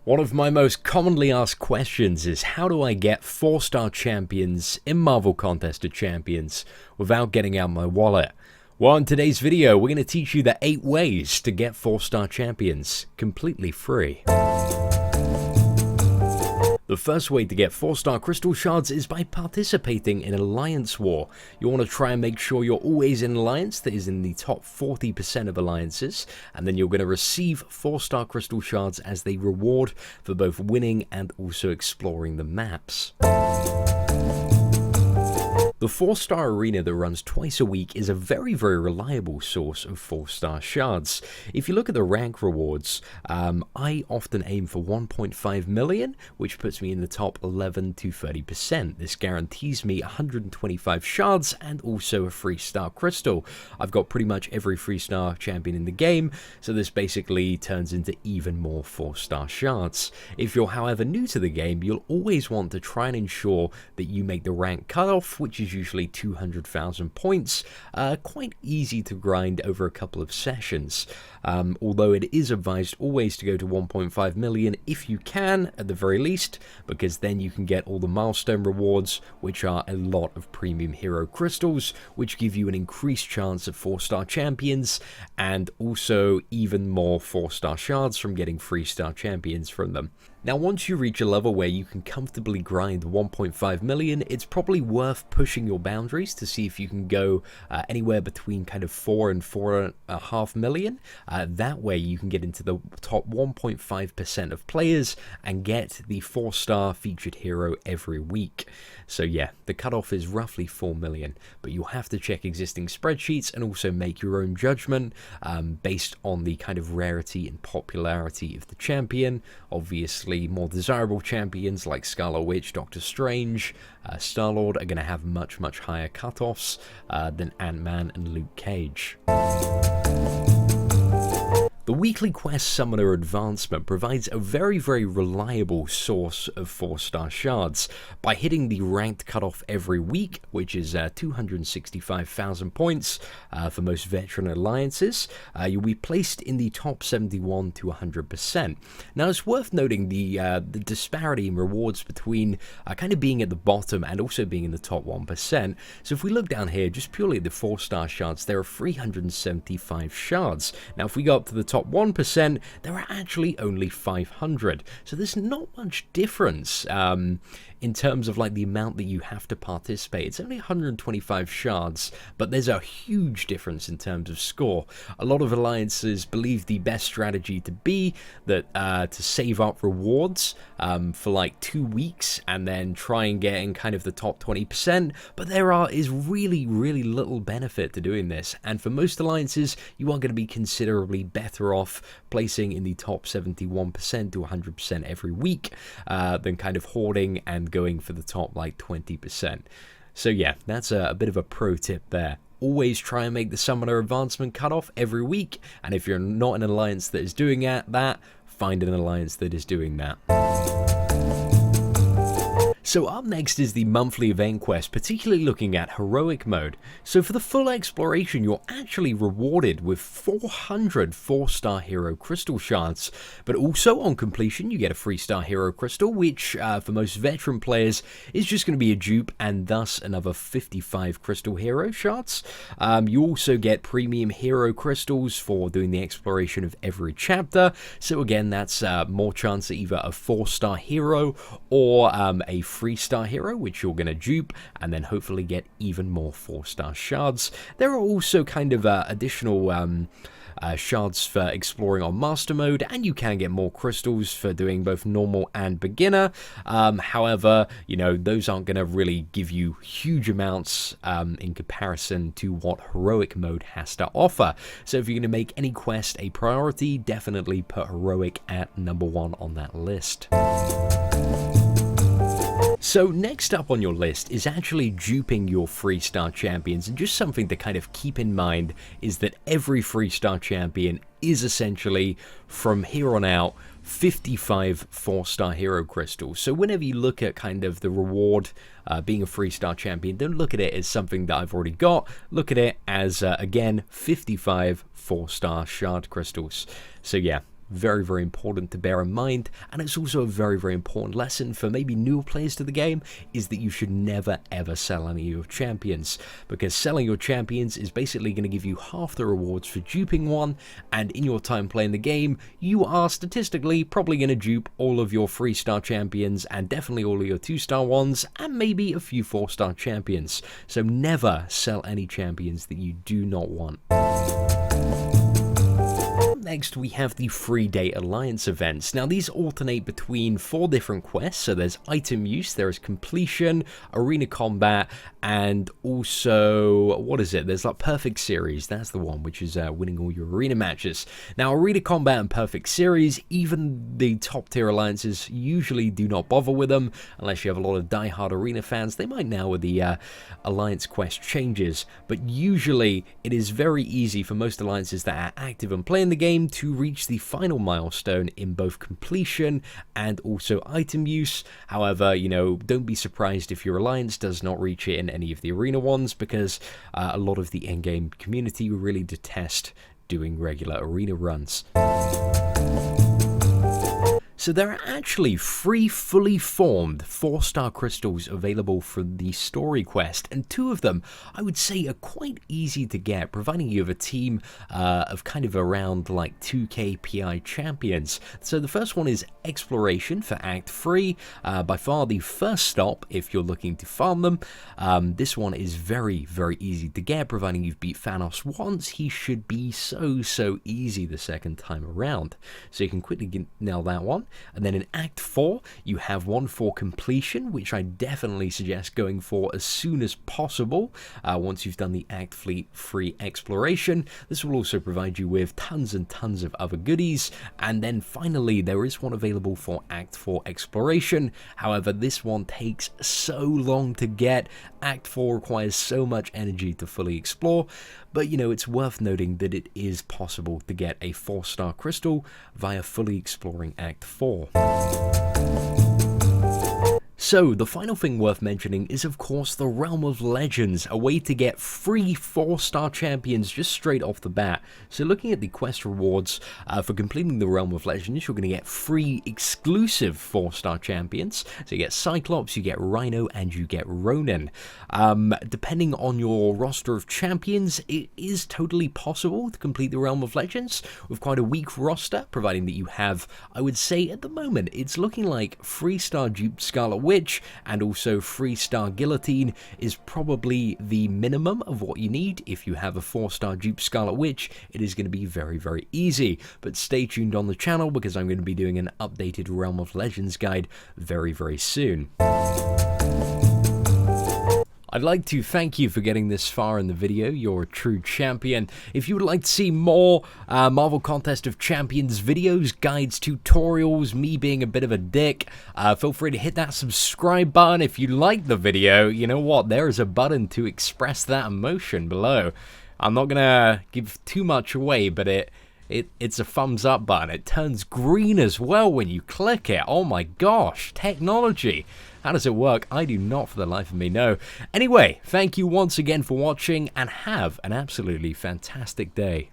One of my most commonly asked questions is how do I get 4-star champions in Marvel Contest of Champions without getting out my wallet? Well, in today's video, we're going to teach you the 8 ways to get 4-star champions completely free. The first way to get 4-star crystal shards is by participating in Alliance War. You want to try and make sure you're always in an alliance that is in the top 40% of alliances, and then you're going to receive 4-star crystal shards as they reward for both winning and also exploring the maps. The 4-star arena that runs twice a week is a very reliable source of 4-star shards. If you look at the rank rewards, I often aim for 1.5 million, which puts me in the top 11 to 30%. This guarantees me 125 shards and also a free star crystal. I've got pretty much every 3-star champion in the game, so this basically turns into even more 4-star shards. If you're however new to the game, you'll always want to try and ensure that you make the rank cutoff, which is usually 200,000 points, quite easy to grind over a couple of sessions. Although it is advised always to go to 1.5 million if you can, at the very least, because then you can get all the milestone rewards, which are a lot of premium hero crystals, which give you an increased chance of 4-star champions, and also even more 4-star shards from getting 3-star champions from them. Now, once you reach a level where you can comfortably grind 1.5 million, it's probably worth pushing your boundaries to see if you can go anywhere between kind of 4 and 4.5 million. That way you can get into the top 1.5% of players and get the 4-star featured hero every week. So yeah, the cutoff is roughly 4 million, but you'll have to check existing spreadsheets and also make your own judgment based on the kind of rarity and popularity of the champion. Obviously, more desirable champions like Scarlet Witch, Doctor Strange, Star-Lord are going to have much higher cutoffs than Ant-Man and Luke Cage. The weekly quest Summoner Advancement provides a very reliable source of 4-star shards. By hitting the ranked cutoff every week, which is 265,000 points for most veteran alliances, you'll be placed in the top 71 to 100%. Now, it's worth noting the disparity in rewards between kind of being at the bottom and also being in the top 1%. So if we look down here, just purely at the 4-star shards, there are 375 shards. Now, if we go up to the top 1%, there are actually only 500. So there's not much difference in terms of like the amount that you have to participate. It's only 125 shards, but there's a huge difference in terms of score. A lot of alliances believe the best strategy to be that to save up rewards for like 2 weeks and then try and get in kind of the top 20%, but there is really little benefit to doing this, and for most alliances you are going to be considerably better off placing in the top 71% to 100% every week than kind of hoarding and going for the top like 20%. So yeah, that's a bit of a pro tip there. Always try and make the Summoner Advancement cutoff every week, and if you're not in an alliance that is doing that, find an alliance that is doing that. So up next is the monthly event quest, particularly looking at heroic mode. So for the full exploration, you're actually rewarded with 400 4-star hero crystal shards, but also on completion you get a 3-star hero crystal, which for most veteran players is just going to be a dupe, and thus another 55 crystal hero shards. You also get premium hero crystals for doing the exploration of every chapter, so again that's more chance at either a 4-star hero or a 3-star hero, which you're going to dupe and then hopefully get even more 4-star shards. There are also kind of additional shards for exploring on master mode, and you can get more crystals for doing both normal and beginner. However, you know, those aren't going to really give you huge amounts in comparison to what heroic mode has to offer. So if you're going to make any quest a priority, definitely put heroic at number 1 on that list. So next up on your list is actually duping your 3-star champions, and just something to kind of keep in mind is that every 3-star champion is essentially, from here on out, 55 4-star hero crystals. So whenever you look at kind of the reward being a 3-star champion, don't look at it as something that I've already got. Look at it as, again, 55 4-star shard crystals. So yeah, Very, very important to bear in mind, and it's also a very, very important lesson for maybe newer players to the game, is that you should never ever sell any of your champions, because selling your champions is basically going to give you half the rewards for duping one, and in your time playing the game, you are statistically probably going to dupe all of your 3-star champions, and definitely all of your 2-star ones, and maybe a few 4-star champions. So never sell any champions that you do not want. Next, we have the 3-day Alliance events. Now, these alternate between 4 different quests. So there's item use, there is completion, arena combat, and also, what is it? There's like perfect series. That's the one, which is winning all your arena matches. Now, arena combat and perfect series, even the top tier alliances usually do not bother with them unless you have a lot of die-hard arena fans. They might now with the alliance quest changes, but usually it is very easy for most alliances that are active and playing the game to reach the final milestone in both completion and also item use. However, you know, don't be surprised if your alliance does not reach it in any of the arena ones, because a lot of the endgame community really detest doing regular arena runs. So there are actually 3 fully formed 4-star crystals available for the story quest, and 2 of them I would say are quite easy to get, providing you have a team of kind of around like 2k PI champions. So the first one is Exploration for Act 3, by far the first stop if you're looking to farm them. This one is very, very easy to get, providing you've beat Thanos once. He should be so easy the second time around. So you can quickly nail that one. And then in Act 4, you have one for completion, which I definitely suggest going for as soon as possible once you've done the Act 3 exploration. This will also provide you with tons and tons of other goodies. And then finally, there is one available for Act 4 exploration. However, this one takes so long to get. Act 4 requires so much energy to fully explore, but you know, it's worth noting that it is possible to get a 4-star crystal via fully exploring Act 4. So, the final thing worth mentioning is of course the Realm of Legends, a way to get free 4-star champions just straight off the bat. So looking at the quest rewards for completing the Realm of Legends, you're going to get free exclusive 4-star champions. So you get Cyclops, you get Rhino, and you get Ronin. Depending on your roster of champions, it is totally possible to complete the Realm of Legends with quite a weak roster, providing that you have, I would say at the moment, it's looking like 3-star dupe Scarlet Witch, and also 3-star Guillotine is probably the minimum of what you need. If you have a 4-star dupe Scarlet Witch, it is going to be very, very easy. But stay tuned on the channel, because I'm going to be doing an updated Realm of Legends guide very, very soon. I'd like to thank you for getting this far in the video. You're a true champion. If you would like to see more Marvel Contest of Champions videos, guides, tutorials, me being a bit of a dick, feel free to hit that subscribe button. If you like the video, you know what? There is a button to express that emotion below. I'm not gonna give too much away, but it's a thumbs up button. It turns green as well when you click it. Oh my gosh, technology. How does it work? I do not for the life of me know. Anyway, thank you once again for watching, and have an absolutely fantastic day.